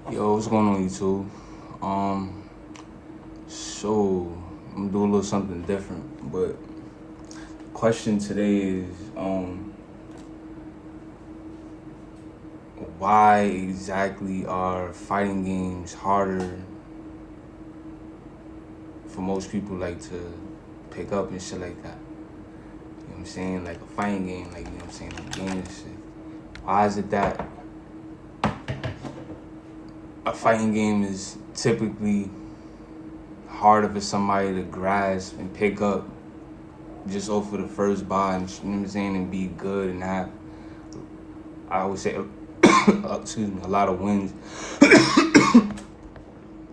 Yo, what's going on, YouTube? Um, so I'm gonna do a little something different, but question today is why exactly are fighting games harder for most people like to pick up and shit like that? You know what I'm saying? Like a fighting game, like you know what I'm saying, like game and shit. Why is it that a fighting game is typically harder for somebody to grasp and pick up just off of the first buy, and you know what I'm saying, and be good and have, I would say, excuse me, a lot of wins,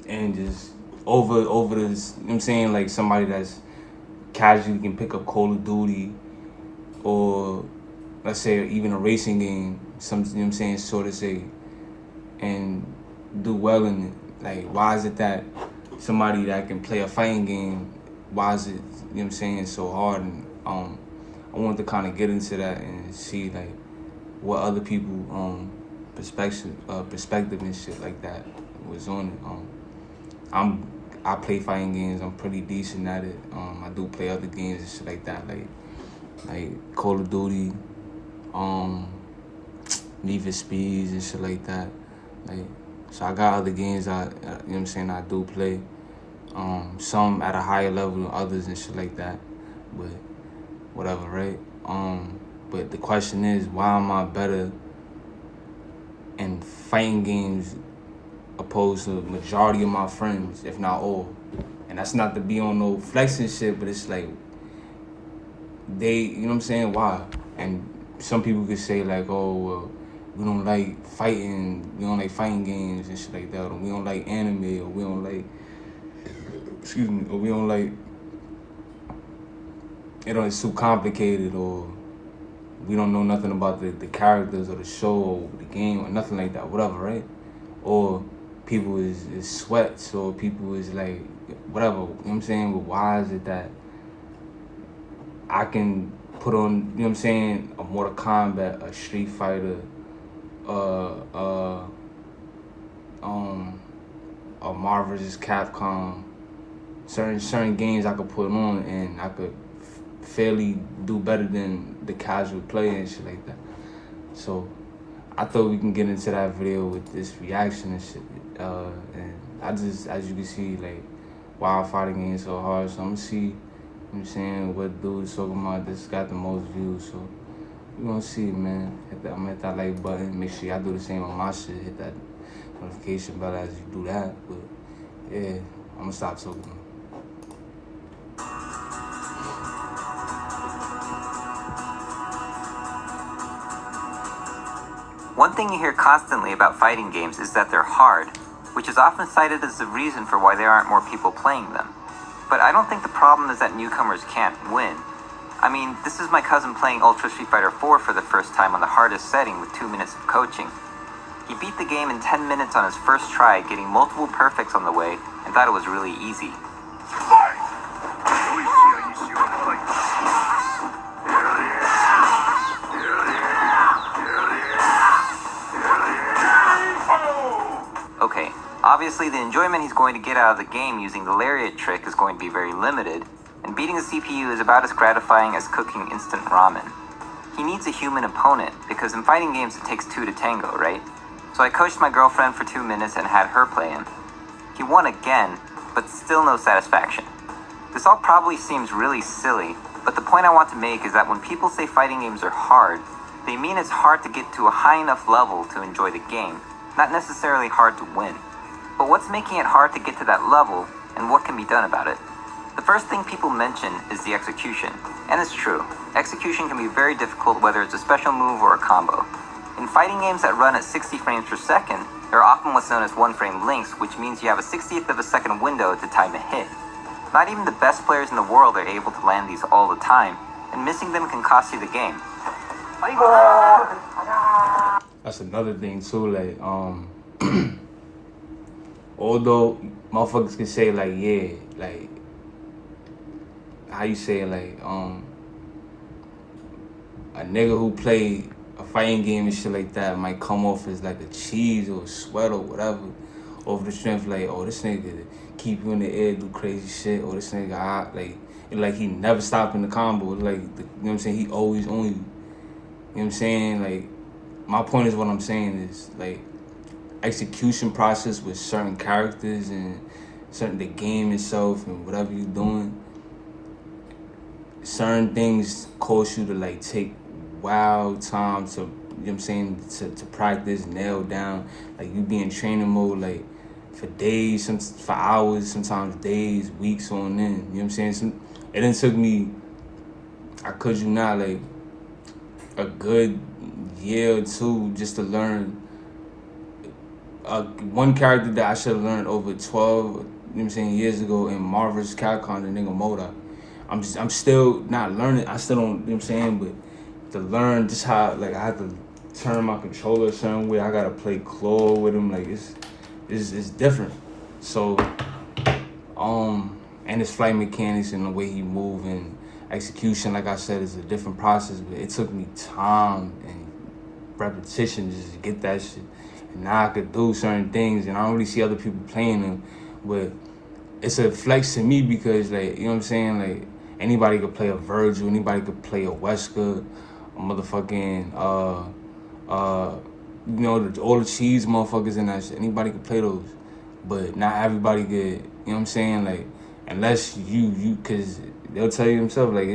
and just over this, you know what I'm saying, like somebody that's casually can pick up Call of Duty or let's say even a racing game, some, you know what I'm saying, sort of say, and do well in it. Like, why is it that somebody that can play a fighting game, why is it, you know what I'm saying, so hard? And I wanted to kind of get into that and see like what other people perspective and shit like that was on it. I play fighting games. I'm pretty decent at it. I do play other games and shit like that, like Call of Duty, Need for Speeds and shit like that. Like, so I got other games you know what I'm saying, I do play. Some at a higher level than others and shit like that. But whatever, right? But the question is, why am I better in fighting games opposed to the majority of my friends, if not all? And that's not to be on no flexing shit, but it's like they, you know what I'm saying, why? And some people could say like, oh, well, we don't like fighting games and shit like that, or we don't like anime, or we don't like, excuse me, or we don't like, it's too complicated, or we don't know nothing about the characters or the show or the game or nothing like that, whatever, right? Or people is sweats, or people is like, whatever, you know what I'm saying? But why is it that I can put on, you know what I'm saying, a Mortal Kombat, a Street Fighter, a Marvel vs. Capcom, certain games I could put on and I could fairly do better than the casual player and shit like that. So I thought we can get into that video with this reaction and shit. And I just, as you can see, like, why fighting games so hard. So I'm gonna see, you know what I'm saying, what dude is talking about. This got the most views, so we're gonna see, man. I'm gonna hit that like button. Make sure y'all do the same on my shit. Hit that notification bell as you do that. But yeah, I'm gonna stop talking. One thing you hear constantly about fighting games is that they're hard, which is often cited as the reason for why there aren't more people playing them. But I don't think the problem is that newcomers can't win. I mean, this is my cousin playing Ultra Street Fighter 4 for the first time on the hardest setting with 2 minutes of coaching. He beat the game in 10 minutes on his first try, getting multiple perfects on the way, and thought it was really easy. Okay, obviously the enjoyment he's going to get out of the game using the lariat trick is going to be very limited, and beating the CPU is about as gratifying as cooking instant ramen. He needs a human opponent, because in fighting games it takes two to tango, right? So I coached my girlfriend for 2 minutes and had her play him. He won again, but still no satisfaction. This all probably seems really silly, but the point I want to make is that when people say fighting games are hard, they mean it's hard to get to a high enough level to enjoy the game, not necessarily hard to win. But what's making it hard to get to that level, and what can be done about it? The first thing people mention is the execution, and it's true. Execution can be very difficult whether it's a special move or a combo. In fighting games that run at 60 frames per second, there are often what's known as one-frame links, which means you have a 60th of a second window to time a hit. Not even the best players in the world are able to land these all the time, and missing them can cost you the game. That's another thing too, like, although motherfuckers can say like, yeah, like, how you say it, like, a nigga who played a fighting game and shit like that might come off as like a cheese or a sweat or whatever, over the strength like, oh, this nigga keep you in the air, do crazy shit, or this nigga like he never stopped in the combo, like you know what I'm saying, he always on you. You know what I'm saying? Like, my point is, what I'm saying is like execution process with certain characters and certain the game itself and whatever you're doing. Certain things cause you to like take wild time to, you know what I'm saying, to practice, nail down. Like you be in training mode like for days, for hours, sometimes days, weeks on end. You know what I'm saying? It then took me, I kid you not, like a good year or two just to learn one character that I should have learned over 12, you know what I'm saying, years ago in Marvel vs. Capcom, the nigga Moda. I'm still not learning. I still don't, you know what I'm saying, but to learn just how, like, I have to turn my controller a certain way. I gotta play claw with him. Like, it's different. So, and his flight mechanics and the way he move and execution, like I said, is a different process. But it took me time and repetition just to get that shit. And now I could do certain things, and I don't really see other people playing them. But it's a flex to me because, like, you know what I'm saying, like, anybody could play a Virgil, anybody could play a Wesker, a motherfucking, you know, all the cheese motherfuckers and that shit. Anybody could play those, but not everybody could. You know what I'm saying? Like, unless you, cause they'll tell you themselves, like,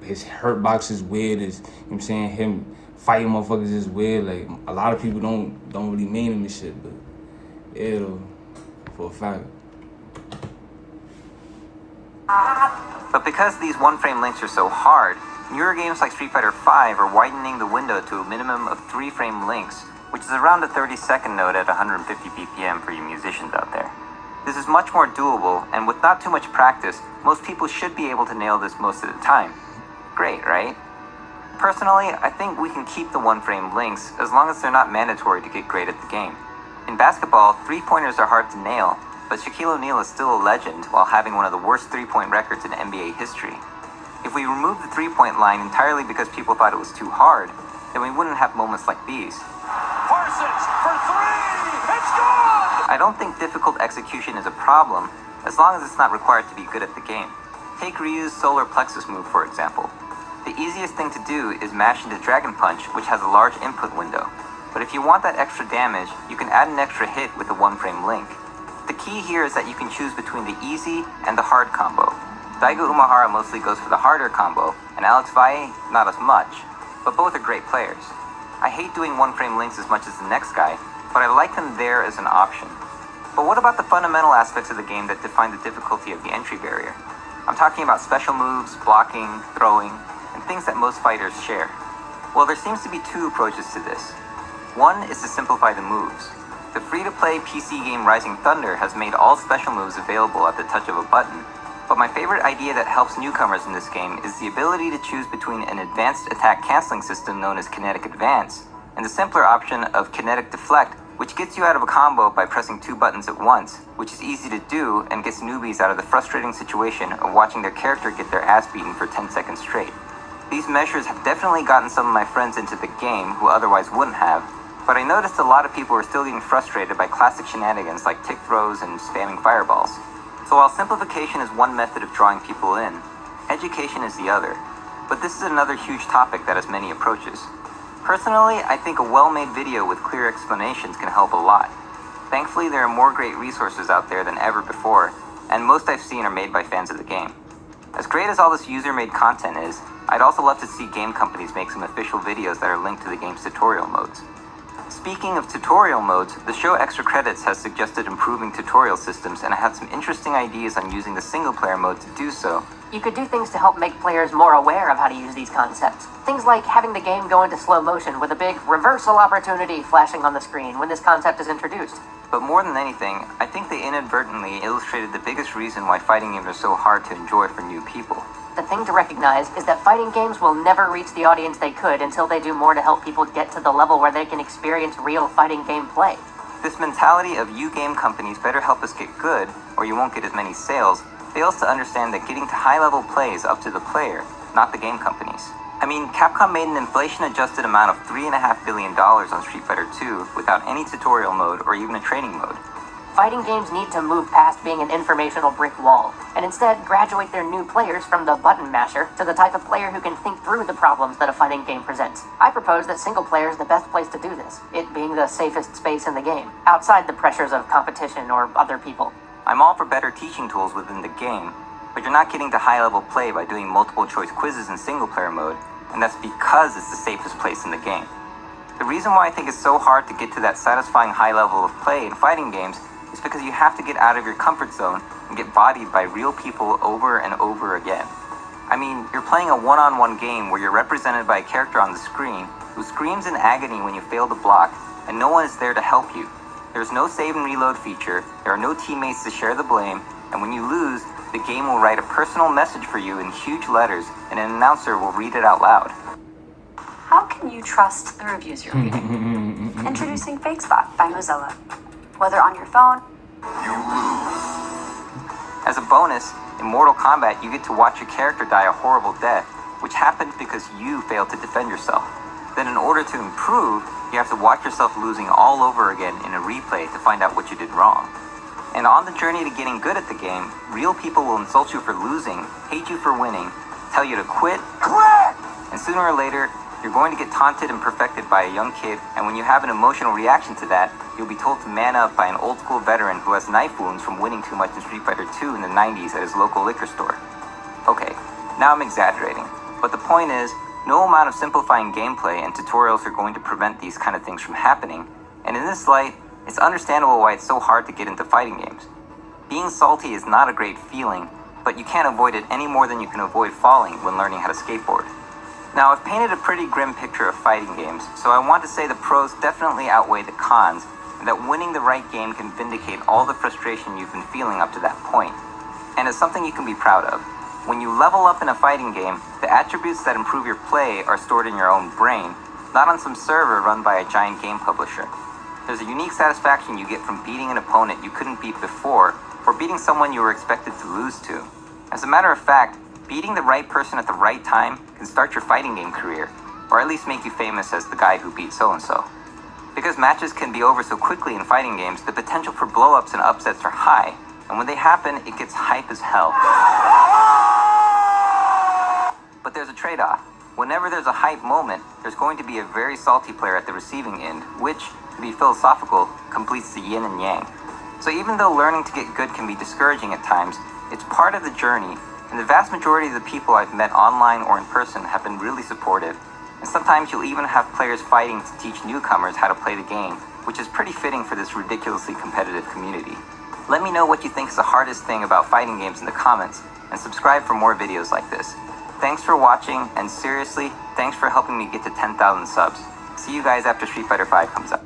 his hurt box is weird. Is, you know what I'm saying, him fighting motherfuckers is weird. Like, a lot of people don't really mean him and shit, but yeah, though, for a fact. But because these one-frame links are so hard, newer games like Street Fighter V are widening the window to a minimum of 3-frame links, which is around a 30-second note at 150 BPM for you musicians out there. This is much more doable, and with not too much practice, most people should be able to nail this most of the time. Great, right? Personally, I think we can keep the one-frame links as long as they're not mandatory to get great at the game. In basketball, three-pointers are hard to nail, but Shaquille O'Neal is still a legend while having one of the worst three-point records in NBA history. If we removed the three-point line entirely because people thought it was too hard, then we wouldn't have moments like these. Parsons for three! It's good! I don't think difficult execution is a problem, as long as it's not required to be good at the game. Take Ryu's solar plexus move, for example. The easiest thing to do is mash into Dragon Punch, which has a large input window. But if you want that extra damage, you can add an extra hit with a one-frame link. The key here is that you can choose between the easy and the hard combo. Daigo Umehara mostly goes for the harder combo, and Alex Valle not as much, but both are great players. I hate doing one-frame links as much as the next guy, but I like them there as an option. But what about the fundamental aspects of the game that define the difficulty of the entry barrier? I'm talking about special moves, blocking, throwing, and things that most fighters share. Well, there seems to be two approaches to this. One is to simplify the moves. The free-to-play PC game Rising Thunder has made all special moves available at the touch of a button, but my favorite idea that helps newcomers in this game is the ability to choose between an advanced attack canceling system known as Kinetic Advance, and the simpler option of Kinetic Deflect, which gets you out of a combo by pressing 2 buttons at once, which is easy to do and gets newbies out of the frustrating situation of watching their character get their ass beaten for 10 seconds straight. These measures have definitely gotten some of my friends into the game who otherwise wouldn't have, but I noticed a lot of people were still getting frustrated by classic shenanigans like tick throws and spamming fireballs. So while simplification is one method of drawing people in, education is the other. But this is another huge topic that has many approaches. Personally, I think a well-made video with clear explanations can help a lot. Thankfully, there are more great resources out there than ever before, and most I've seen are made by fans of the game. As great as all this user-made content is, I'd also love to see game companies make some official videos that are linked to the game's tutorial modes. Speaking of tutorial modes, the show Extra Credits has suggested improving tutorial systems, and I have some interesting ideas on using the single-player mode to do so. You could do things to help make players more aware of how to use these concepts. Things like having the game go into slow motion with a big reversal opportunity flashing on the screen when this concept is introduced. But more than anything, I think they inadvertently illustrated the biggest reason why fighting games are so hard to enjoy for new people. The thing to recognize is that fighting games will never reach the audience they could until they do more to help people get to the level where they can experience real fighting game play. This mentality of you game companies better help us get good, or you won't get as many sales, fails to understand that getting to high-level play is up to the player, not the game companies. I mean, Capcom made an inflation-adjusted amount of $3.5 billion on Street Fighter 2 without any tutorial mode or even a training mode. Fighting games need to move past being an informational brick wall, and instead graduate their new players from the button masher to the type of player who can think through the problems that a fighting game presents. I propose that single player is the best place to do this, it being the safest space in the game, outside the pressures of competition or other people. I'm all for better teaching tools within the game, but you're not getting to high-level play by doing multiple-choice quizzes in single-player mode, and that's because it's the safest place in the game. The reason why I think it's so hard to get to that satisfying high level of play in fighting games is because you have to get out of your comfort zone and get bodied by real people over and over again. I mean, you're playing a one-on-one game where you're represented by a character on the screen who screams in agony when you fail to block, and no one is there to help you. There's no save and reload feature, there are no teammates to share the blame, and when you lose, the game will write a personal message for you in huge letters, and an announcer will read it out loud. How can you trust the reviews you're reading? Introducing FakeSpot by Mozilla. Whether on your phone, You lose. As a bonus, in Mortal Kombat, you get to watch your character die a horrible death, which happened because you failed to defend yourself. Then in order to improve, you have to watch yourself losing all over again in a replay to find out what you did wrong. And on the journey to getting good at the game, real people will insult you for losing, hate you for winning, tell you to quit, and sooner or later, you're going to get taunted and perfected by a young kid, and when you have an emotional reaction to that, you'll be told to man up by an old school veteran who has knife wounds from winning too much in Street Fighter 2 in the 90s at his local liquor store. Okay, now I'm exaggerating, but the point is, no amount of simplifying gameplay and tutorials are going to prevent these kind of things from happening, and in this light, it's understandable why it's so hard to get into fighting games. Being salty is not a great feeling, but you can't avoid it any more than you can avoid falling when learning how to skateboard. Now, I've painted a pretty grim picture of fighting games, so I want to say the pros definitely outweigh the cons, and that winning the right game can vindicate all the frustration you've been feeling up to that point. And it's something you can be proud of. When you level up in a fighting game, the attributes that improve your play are stored in your own brain, not on some server run by a giant game publisher. There's a unique satisfaction you get from beating an opponent you couldn't beat before, or beating someone you were expected to lose to. As a matter of fact, beating the right person at the right time can start your fighting game career, or at least make you famous as the guy who beat so-and-so. Because matches can be over so quickly in fighting games, the potential for blow-ups and upsets are high, and when they happen, it gets hype as hell. But there's a trade-off. Whenever there's a hype moment, there's going to be a very salty player at the receiving end, which, to be philosophical, completes the yin and yang. So even though learning to get good can be discouraging at times, it's part of the journey, and the vast majority of the people I've met online or in person have been really supportive. And sometimes you'll even have players fighting to teach newcomers how to play the game, which is pretty fitting for this ridiculously competitive community. Let me know what you think is the hardest thing about fighting games in the comments, and subscribe for more videos like this. Thanks for watching, and seriously, thanks for helping me get to 10,000 subs. See you guys after Street Fighter 5 comes out.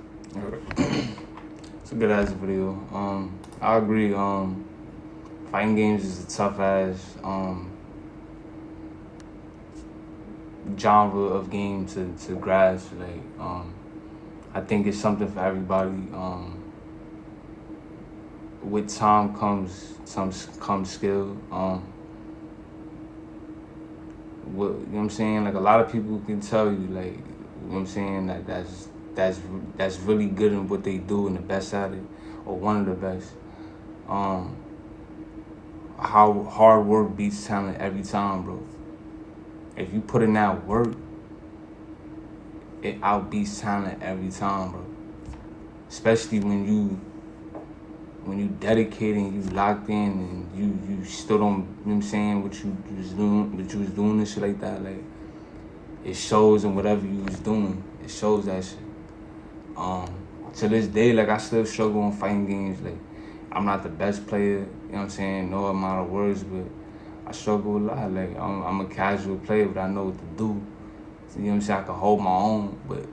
It's a good ass video. I agree. Fighting games is a tough ass genre of game to grasp. Like, I think it's something for everybody. With time comes skill. You know what I'm saying? Like, a lot of people can tell you, like, you know what I'm saying, that that's really good in what they do and the best at it, or one of the best. How hard work beats talent every time, bro. If you put in that work, it outbeats talent every time, bro. Especially when you dedicated and you locked in and you stood on, you know what I'm saying, what you was doing and shit like that. Like, it shows in whatever you was doing. It shows that shit. To this day, like, I still struggle on fighting games. Like, I'm not the best player, you know what I'm saying, no amount of words, but I struggle a lot. Like, I'm a casual player, but I know what to do. So, you know what I'm saying, I can hold my own, but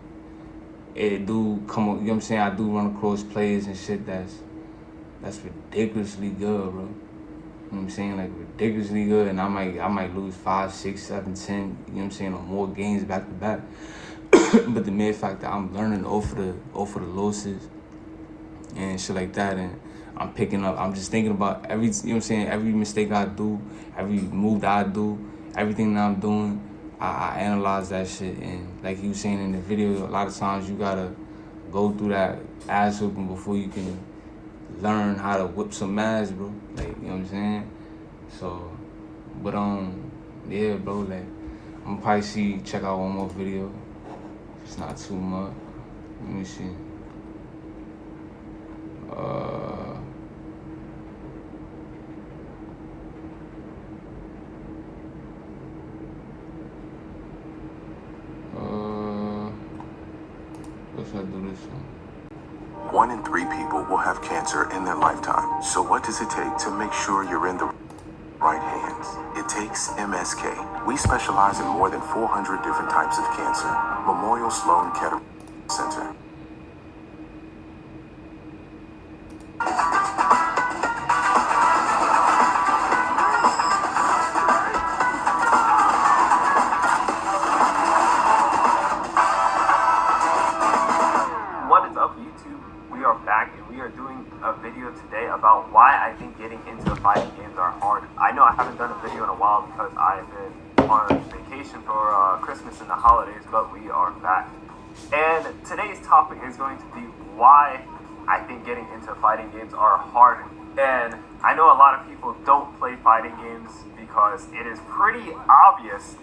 it do come, you know what I'm saying, I do run across players and shit that's ridiculously good, bro. You know what I'm saying? Like, ridiculously good, and I might lose 5, 6, 7, 10, you know what I'm saying, on more games back to back. But the mere fact that I'm learning off of the losses and shit like that, and I'm picking up, I'm just thinking about you know what I'm saying, every mistake I do, every move that I do, everything that I'm doing, I analyze that shit, and like you was saying in the video, a lot of times you gotta go through that ass whooping before you can learn how to whip some ass, bro. Like, you know what I'm saying? So, but yeah, bro. Like, I'm gonna probably check out one more video. It's not too much. Let me see. Let's not do this one. 1 in 3 people will have cancer in their lifetime. So what does it take to make sure you're in the right hands? It takes MSK. We specialize in more than 400 different types of cancer. Memorial Sloan Kettering Center. What is up, YouTube? We are back and we are doing a video today about why I think getting into fighting games are hard. I know I haven't done a video in a while because I've been on vacation for Christmas and the holidays, but we are back. And today's topic is going to be why I think getting into fighting games are hard. And I know a lot of people don't play fighting games because it is pretty obvious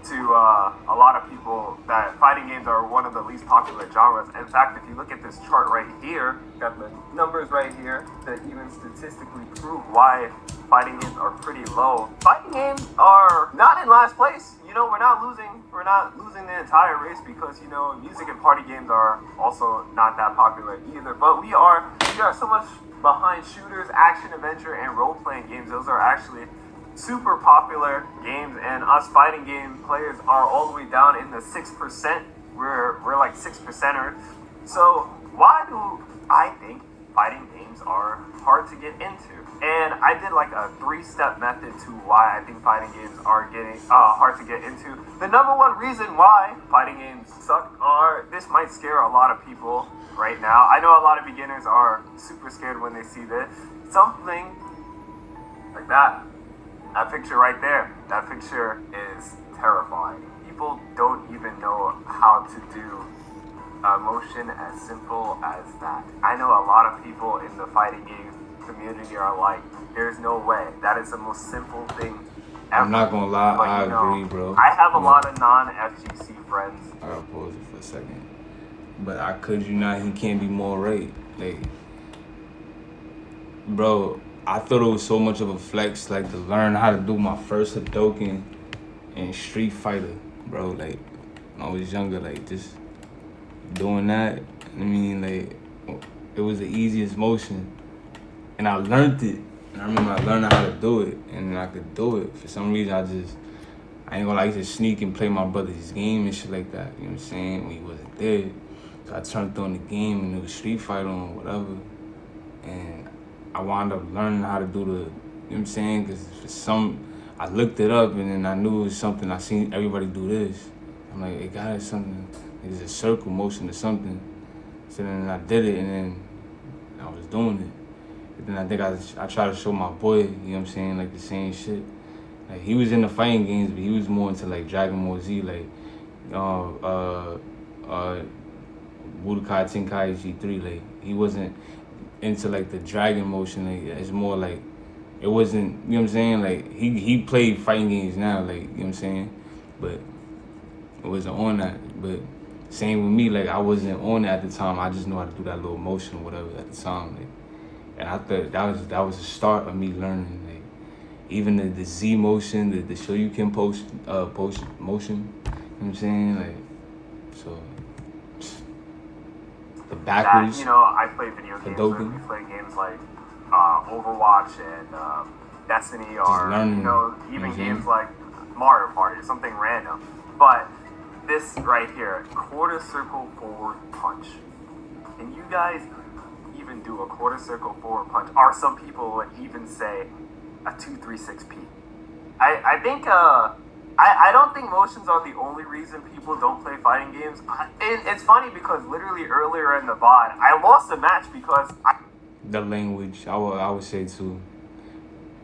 to a lot of people that fighting games are one of the least popular genres. In fact, if you look at this chart right here, got the numbers right here that even statistically prove why fighting games are pretty low. Fighting games are not in last place. You know, we're not losing the entire race because, you know, music and party games are also not that popular either. But we are so much behind shooters, action, adventure, and role-playing games. Those are actually super popular games, and us fighting game players are all the way down in the 6%. We're like 6%ers. So why do I think fighting games are hard to get into? And I did like a 3-step method to why I think fighting games are getting hard to get into. The number one reason why fighting games suck this might scare a lot of people right now. I know a lot of beginners are super scared when they see this. Something like that. That picture right there, that picture is terrifying. People don't even know how to do a motion as simple as that. I know a lot of people in the fighting game community are like, there's no way. That is the most simple thing ever. I'm not gonna lie, But, I you know, agree, bro. I have a lot of non-FGC friends. I gotta pause it for a second. But I could you not, he can't be more right. Like, bro, I thought it was so much of a flex, like, to learn how to do my first Hadoken in Street Fighter, bro. Like, when I was younger, like, just doing that, I mean, like, it was the easiest motion. And I learned it. And I remember I learned how to do it, and I could do it. For some reason, I ain't gonna like to sneak and play my brother's game and shit like that, you know what I'm saying, when he wasn't there. So I turned on the game, and it was Street Fighter or whatever. And I wound up learning how to do the, you know what I'm saying? Because I looked it up and then I knew it was something. I seen everybody do this. I'm like, it got it something. It's a circle motion or something. So then I did it and then I was doing it. But then I think I tried to show my boy, you know what I'm saying, like the same shit. Like he was in the fighting games, but he was more into like Dragon Ball Z, like Budokai Tenkaichi G3. Like he wasn't into like the dragon motion. Like it's more like it wasn't, you know what I'm saying, like he played fighting games now, like, you know what I'm saying, but it wasn't on that. But same with me, like I wasn't on it at the time. I just knew how to do that little motion or whatever at the time, like, and I thought that was the start of me learning, like even the Z motion, the Shoryuken post motion, you know what I'm saying, like, so the backwards. That, you know, I play video games. Hadoken. We play games like Overwatch and Destiny, or learning, you know, even mm-hmm. games like Mario Party, something random. But this right here, quarter circle forward punch. Can you guys even do a quarter circle forward punch? Or some people would even say a 2-3-6-P. I think I don't think motions are the only reason people don't play fighting games. It's funny because literally earlier in the VOD, I lost a match because the language, I would say too.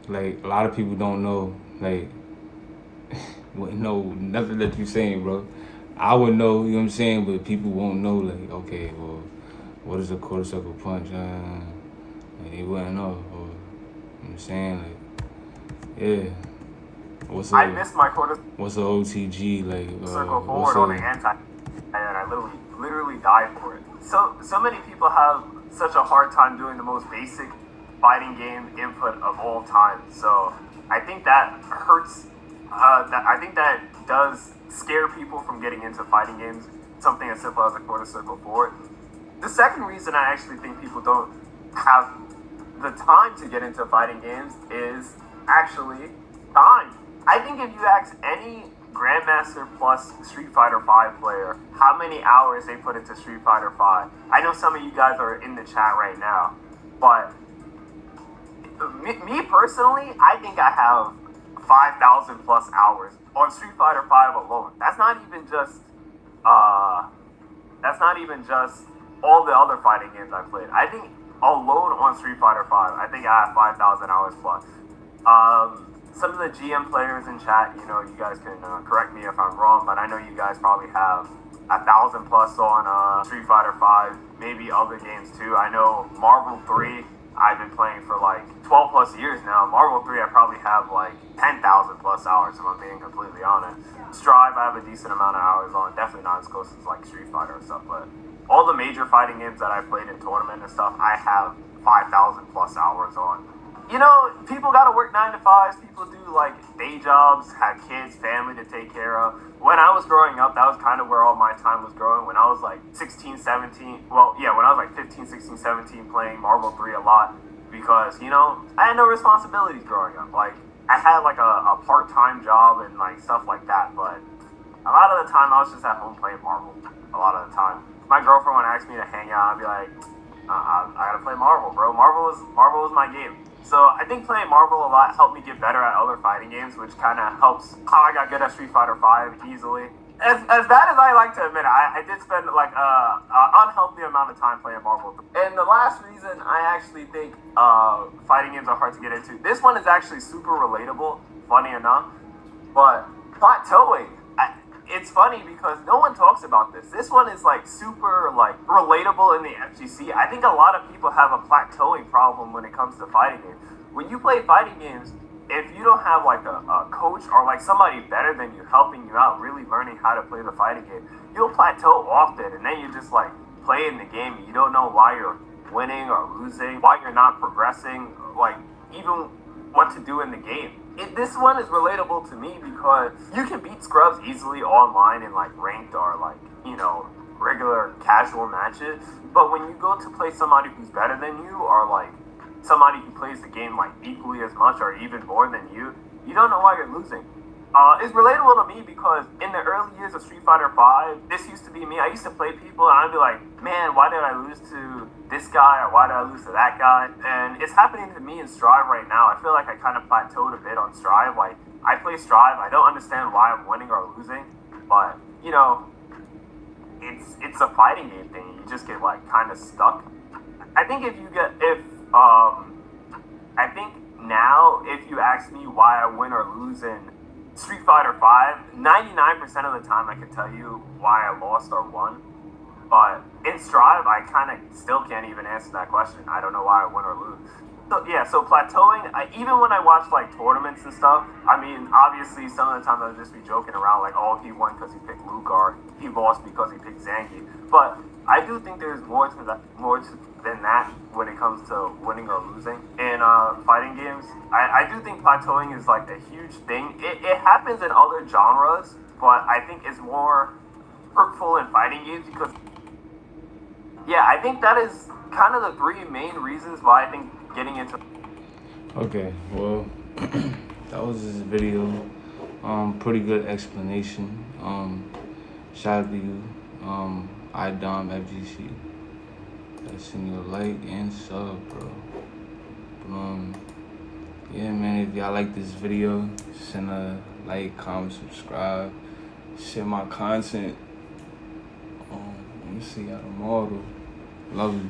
Like a lot of people don't know, like wouldn't know nothing that you saying, bro. I would know, you know what I'm saying, but people won't know, like, okay, well, what is a quarter circle punch? They wouldn't know, or, you know what I'm saying, like, yeah. I missed my quarter What's a OTG, like, circle forward on an anti, and I literally died for it. So many people have such a hard time doing the most basic fighting game input of all time. So I think that hurts. I think that does scare people from getting into fighting games. Something as simple as a quarter circle forward. The second reason I actually think people don't have the time to get into fighting games is actually time. I think if you ask any Grandmaster plus Street Fighter V player how many hours they put into Street Fighter V, I know some of you guys are in the chat right now, but me personally, I think I have 5,000 plus hours on Street Fighter V alone. That's not even just all the other fighting games I played. I think alone on Street Fighter V, I think I have 5,000 hours plus. Some of the GM players in chat, you know, you guys can correct me if I'm wrong, but I know you guys probably have 1,000 plus on Street Fighter V, maybe other games too. I know Marvel 3, I've been playing for like 12 plus years now. Marvel 3, I probably have like 10,000 plus hours if I'm being completely honest. Strive, I have a decent amount of hours on. Definitely not as close as like Street Fighter and stuff, but all the major fighting games that I played in tournament and stuff, I have 5,000 plus hours on. You know, people gotta work 9 to 5s. People do like day jobs, have kids, family to take care of. When I was growing up, that was kind of where all my time was going. When I was like 16, 17, well, yeah, when I was like 15, 16, 17, playing Marvel 3 a lot because, you know, I had no responsibilities growing up. Like, I had like a part-time job and like stuff like that, but a lot of the time I was just at home playing Marvel. A lot of the time. My girlfriend would ask me to hang out, I'd be like, I gotta play Marvel, bro. Marvel is my game. So I think playing Marvel a lot helped me get better at other fighting games, which kind of helps how I got good at Street Fighter V easily. As bad as I like to admit, I did spend like an unhealthy amount of time playing Marvel. And the last reason I actually think fighting games are hard to get into, this one is actually super relatable, funny enough, but plateauing. It's funny because no one talks about this. This one is like super like relatable in the FGC. I think a lot of people have a plateauing problem when it comes to fighting games. When you play fighting games, if you don't have like a coach or like somebody better than you helping you out, really learning how to play the fighting game, you'll plateau often, and then you just like play in the game. And you don't know why you're winning or losing, why you're not progressing, like even what to do in the game. This one is relatable to me because you can beat scrubs easily online in like ranked or like, you know, regular casual matches. But when you go to play somebody who's better than you or like somebody who plays the game like equally as much or even more than you don't know why you're losing. It's relatable to me because in the early years of Street Fighter V, this used to be me. I used to play people and I'd be like, man, why did I lose to this guy or why did I lose to that guy? And it's happening to me in Strive right now. I feel like I kind of plateaued a bit on Strive. Like, I play Strive, I don't understand why I'm winning or losing, but, you know, it's a fighting game thing. You just get, like, kind of stuck. I think I think now, if you ask me why I win or lose in Street Fighter V, 99% of the time I can tell you why I lost or won. But in Strive, I kind of still can't even answer that question. I don't know why I win or lose. So yeah, so plateauing, even when I watch like tournaments and stuff, I mean, obviously some of the time I'll just be joking around like, oh, he won because he picked Luke or he lost because he picked Zangief. But I do think there's more than that when it comes to winning or losing in fighting games. I do think plateauing is like a huge thing. It happens in other genres, but I think it's more hurtful in fighting games because, yeah, I think that is kind of the three main reasons why I think getting into. Okay, well, that was this video. Pretty good explanation. Shout out to you, IDOM FGC. Send you a like and sub, bro. But, yeah, man, if y'all like this video, send a like, comment, subscribe, share my content. Let me see y'all tomorrow. Love you.